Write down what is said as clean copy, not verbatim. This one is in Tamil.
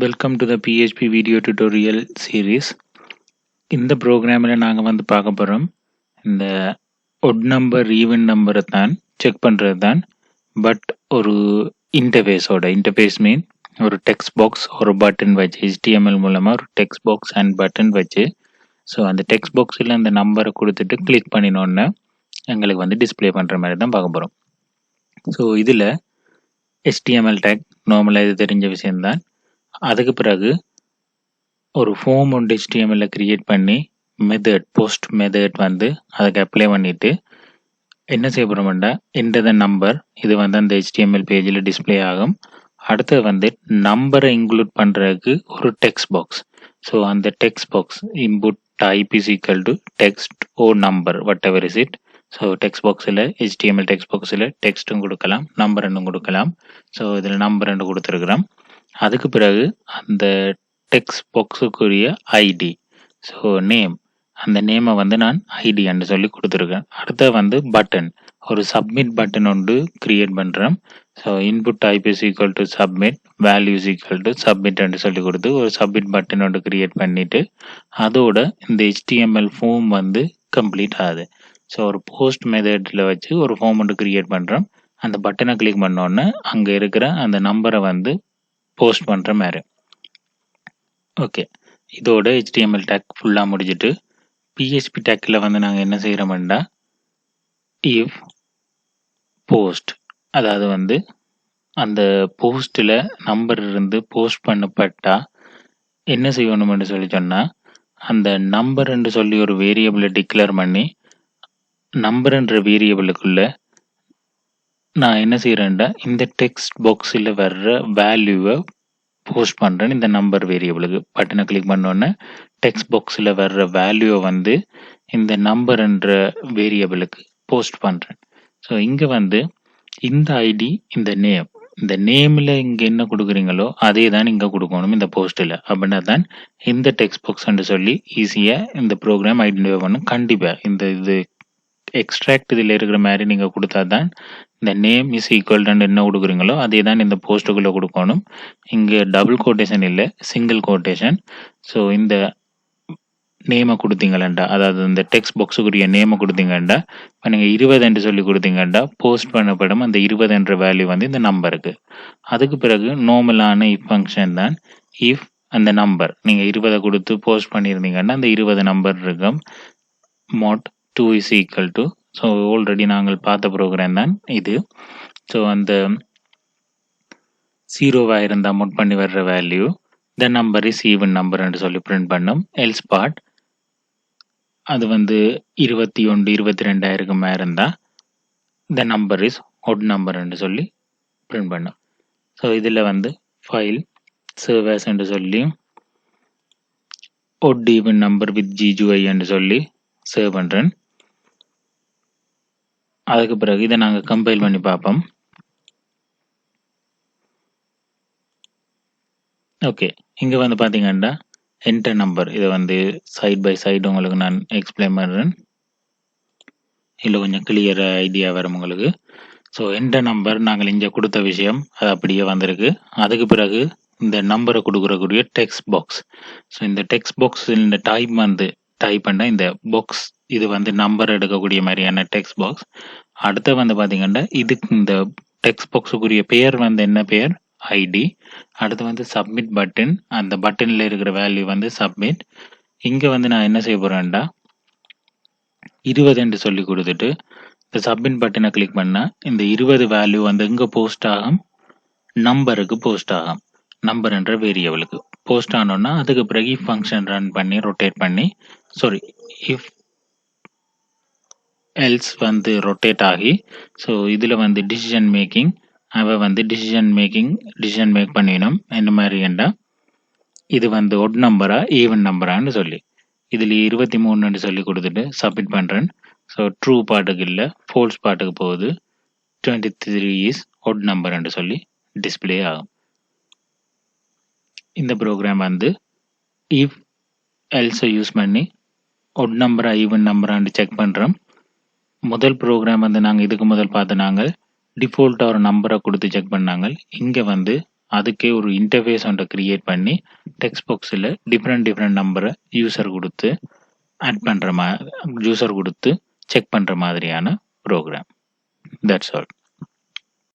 Welcome to the PHP video tutorial series. இந்த ப்ரோக்ராமில் நாங்கள் வந்து பார்க்க போகிறோம் இந்த odd number even number தான் செக் பண்ணுறது தான். பட் ஒரு இன்டர்ஃபேஸ் மீன் ஒரு டெக்ஸ்ட் பாக்ஸ் ஒரு பட்டன் வச்சு HTML மூலமாக ஒரு டெக்ஸ்ட் பாக்ஸ் அண்ட் பட்டன் வச்சு ஸோ அந்த டெக்ஸ்ட் பாக்ஸில் அந்த நம்பரை கொடுத்துட்டு கிளிக் பண்ணினோன்னே எங்களுக்கு வந்து டிஸ்பிளே பண்ணுற மாதிரி தான் பார்க்க போகிறோம். ஸோ இதில் HTML டேக் நார்மலாக இது தெரிஞ்ச விஷயம்தான். அதுக்கு பிறகு ஒரு ஃபார்ம் ஒன்று HTML கிரியேட் பண்ணி போஸ்ட் மெத்தட் வந்து அதுக்கு அப்ளை பண்ணிட்டு என்ன செய்ய போகிறோம்னா இந்த நம்பர் இது வந்து அந்த HTML பேஜில் டிஸ்பிளே ஆகும். அடுத்து வந்து நம்பரை இன்க்ளூட் பண்ணுறதுக்கு ஒரு டெக்ஸ்ட் பாக்ஸ். ஸோ அந்த text box input type is equal to text or number whatever is it. So text பாக்ஸில் HTML டெக்ஸ்ட் பாக்ஸில் டெக்ஸ்ட்டும் கொடுக்கலாம் நம்பர் ரெண்டும் கொடுக்கலாம். ஸோ இதில் நம்பர் ரெண்டு கொடுத்துருக்குறோம். அதுக்கு பிறகு அந்த டெக்ஸ்ட் பாக்ஸுக்குரிய ஐடி ஸோ நேம் அந்த நேமை வந்து நான் ஐடின்னு சொல்லி கொடுத்துருக்கேன். அடுத்த வந்து பட்டன் ஒரு சப்மிட் பட்டன் ஒன்று கிரியேட் பண்ணுறேன். So input type is equal to submit value is equal to சப்மிட்ன்னு சொல்லி கொடுத்து ஒரு சப்மிட் பட்டன் ஒன்று கிரியேட் பண்ணிவிட்டு அதோட இந்த HTML ஃபார்ம் வந்து கம்ப்ளீட் ஆகுது. ஸோ ஒரு போஸ்ட் மெத்தடில் வச்சு ஒரு ஃபார்ம் ஒன்று கிரியேட் பண்ணுறோம். அந்த பட்டனை கிளிக் பண்ணோன்னே அங்கே இருக்கிற அந்த நம்பரை வந்து போஸ்ட் பண்ணுற மாதிரி. ஓகே, இதோட HTML டேக் ஃபுல்லாக முடிஞ்சிட்டு PHP டேக்கில் வந்து நாங்கள் என்ன செய்கிறோம்னா இஃப் போஸ்ட் அதாவது வந்து அந்த போஸ்ட்டில் நம்பர் இருந்து போஸ்ட் பண்ணப்பட்டால் என்ன செய்யணும்னு சொல்லி சொன்னால் அந்த நம்பர்ன்னு சொல்லி ஒரு வேரியபிளை டிக்ளேர் பண்ணி நம்பர்ன்ற வேரியபிளுக்குள்ள நான் என்ன செய்கிறேன்டா இந்த டெக்ஸ்ட் பாக்ஸில் வர்ற வேல்யூவை போஸ்ட் பண்ணுறேன். இந்த நம்பர் வேரியபிளுக்கு பட்டனை கிளிக் பண்ணோன்னே டெக்ஸ்ட் பாக்ஸில் வர்ற வேல்யூவை வந்து இந்த நம்பர்ன்ற வேரியபிளுக்கு போஸ்ட் பண்ணுறேன். ஸோ இங்கே வந்து இந்த ஐடி இந்த நேமில் இங்கே என்ன கொடுக்குறீங்களோ அதே தான் இங்கே கொடுக்கணும் இந்த போஸ்ட்டில். அப்படின்னா தான் இந்த டெக்ஸ்ட் பாக்ஸ்ன்னு சொல்லி ஈஸியாக இந்த ப்ரோக்ராம் ஐடென்டிஃபை பண்ணும். கண்டிப்பாக இது எக்ஸ்ட்ராக்ட் இதில் இருக்கிற மாதிரி நீங்கள் கொடுத்தா தான் இந்த நேம் இஸ் ஈக்குவல் என்ன கொடுக்குறீங்களோ அதே தான் இந்த போஸ்ட்டுக்குள்ளே கொடுக்கணும். இங்கே டபுள் கோட்டேஷன் இல்லை, சிங்கிள் கோட்டேஷன். ஸோ இந்த நேமை கொடுத்தீங்களா அதாவது இந்த டெக்ஸ்ட் பாக்ஸுக்குரிய நேமை கொடுத்தீங்கண்டா இப்போ நீங்கள் 20 சொல்லி கொடுத்தீங்கண்டா போஸ்ட் பண்ணப்படும் அந்த 20 வேல்யூ வந்து இந்த நம்பருக்கு. அதுக்கு பிறகு நார்மலான இஃப் ஃபங்க்ஷன் தான் இஃப் அந்த நம்பர் நீங்கள் 20 கொடுத்து போஸ்ட் பண்ணியிருந்தீங்கன்னா அந்த 20 நம்பர் இருக்கும் mod 2 is equal to so already நாங்கள் பார்த்த ப்ரோக்ராம் தான் இது. ஸோ அந்த 0 இருந்தால் மோட் பண்ணி வர்ற value the number is even நம்பர்ன்னு சொல்லி பிரிண்ட் பண்ணும். எல்ஸ் பார்ட் அது வந்து 21 22 இருக்குமா இருந்தால் த நம்பர் இஸ் ஒட் நம்பர்ன்னு சொல்லி பிரிண்ட் பண்ணும். ஸோ இதில் வந்து ஃபைல் சர்வர்ஸ்ன்னு சொல்லி ஒட் ஈவன் நம்பர் வித் GUIன்னு சொல்லி சேவ் பண்ணுறேன். அதுக்கு பிறகு இதை நாங்கள் கம்பைல் பண்ணி பார்ப்போம். ஓகே, இங்கே வந்து பார்த்தீங்கன்னா என்டர் நம்பர் இதை வந்து சைட் பை சைடு உங்களுக்கு நான் எக்ஸ்பிளைன் பண்ணுறேன். இதில் கொஞ்சம் கிளியர் ஐடியா வரும் உங்களுக்கு. ஸோ என்டர் நம்பர் நாங்கள் இங்கே கொடுத்த விஷயம் அது அப்படியே வந்திருக்கு. அதுக்கு பிறகு இந்த நம்பரை கொடுக்குறக்கூடிய டெக்ஸ்ட் பாக்ஸ். ஸோ இந்த டெக்ஸ்ட் பாக்ஸ் இந்த டைப் வந்து டைப் பண்ண இந்த பாக்ஸ் இது வந்து நம்பர் எடுக்கக்கூடிய மாதிரியான டெக்ஸ்ட் பாக்ஸ். அடுத்து வந்து பார்த்தீங்கன்னா இதுக்கு இந்த டெக்ஸ்ட் பாக்ஸுக்குரிய பெயர் வந்து என்ன பெயர் ஐடி. அடுத்து வந்து சப்மிட் பட்டன் அந்த பட்டனில் இருக்கிற வேல்யூ வந்து சப்மிட். இங்கே வந்து நான் என்ன செய்ய போகிறேன்டா 20 சொல்லி கொடுத்துட்டு இந்த சப்மிட் பட்டனை கிளிக் பண்ணால் இந்த 20 வேல்யூ வந்து எங்கே போஸ்ட் ஆகும் நம்பருக்கு போஸ்ட் ஆகும். நம்பர்ன்ற வேரியபிளுக்கு போஸ்ட் ஆனோன்னா அதுக்கு பிறகு இஃப் ஃபங்க்ஷன் ரன் பண்ணி ரொட்டேட் பண்ணி இஃப் எல்ஸ் வந்து ரொட்டேட் ஆகி ஸோ இதில் வந்து டிசிஷன் மேக்கிங் அவள் வந்து டிசிஷன் மேக் பண்ணிடணும். என்ன மாதிரிண்டா இது வந்து ஒட் நம்பரா ஈவன் நம்பரான்னு சொல்லி இதில் 23 சொல்லி கொடுத்துட்டு சப்மிட் பண்ணுறேன். ஸோ ட்ரூ பாட்டுக்கு இல்லை ஃபோல்ஸ் பாட்டுக்கு போகுது. 23 இஸ் ஒட் நம்பர்ன்னு சொல்லி டிஸ்பிளே ஆகும். இந்த ப்ரோக்ராம் வந்து இஃப் எல்ஸை யூஸ் பண்ணி ஒட் நம்பரா ஈவன் நம்பரான்னு செக் பண்ணுறோம். முதல் ப்ரோக்ராம் வந்து நாங்கள் இதுக்கு முதல் பார்த்து நாங்கள் டிஃபால்ட்டாக ஒரு நம்பரை கொடுத்து செக் பண்ணாங்க. இங்கே வந்து அதுக்கே ஒரு இன்டர்ஃபேஸ் ஒன்றை கிரியேட் பண்ணி டெக்ஸ்ட் பாக்ஸில் டிஃப்ரெண்ட் நம்பரை யூசர் கொடுத்து ஆட் பண்ணுற யூசர் கொடுத்து செக் பண்ணுற மாதிரியான ப்ரோக்ராம். That's all.